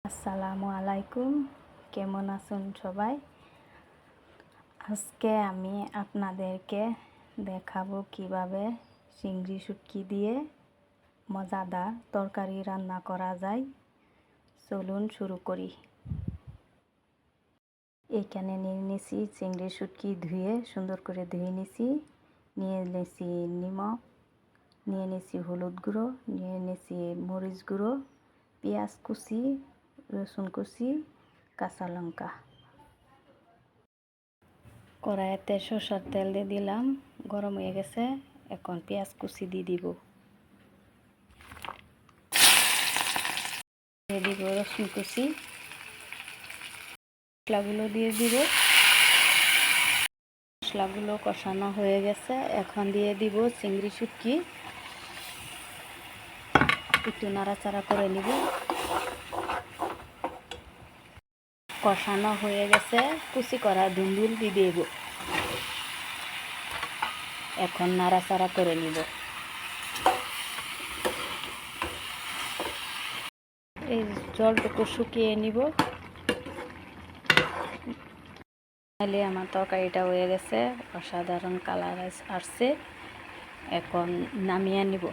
আসসালামু আলাইকুম, কেমন আছেন সবাই? আজকে আমি আপনাদেরকে দেখাবো কিভাবে চিংড়ি শুটকি দিয়ে মজাদার তরকারি রান্না করা যায়। চলুন শুরু করি। এখানে নিয়ে নিয়েছি চিংড়ি শুটকি ধুয়ে সুন্দর করে ধুয়ে নিয়েছি। নিয়ে নিয়েছি নিমক, নিয়ে নিয়েছি হলুদ গুঁড়ো, নিয়ে নিয়েছি মরিচ গুঁড়ো, পেঁয়াজ কুচি, রসুন কুচি, কাঁচা লঙ্কা। কড়াইতে সরষের তেল দিয়ে দিলাম, গরম হয়ে গেছে। এখন পেঁয়াজ কুচি দিয়ে দিব, দিয়ে দিব রসুন কুচি, মশলাগুলো দিয়ে দিব। মশলাগুলো কষানো হয়ে গেছে, এখন দিয়ে দিব চিংড়ি শুটকি। একটু নাড়াচাড়া করে নিব। কষানো হয়ে গেছে, কুচি করা ধুন্দুল দিয়ে দেব। এখন নাড়াচাড়া করে নিব। এই জলটুকু শুকিয়ে নিব। তাহলে আমার তরকারিটা হয়ে গেছে, অসাধারণ কালার আসছে। এখন নামিয়ে নিব।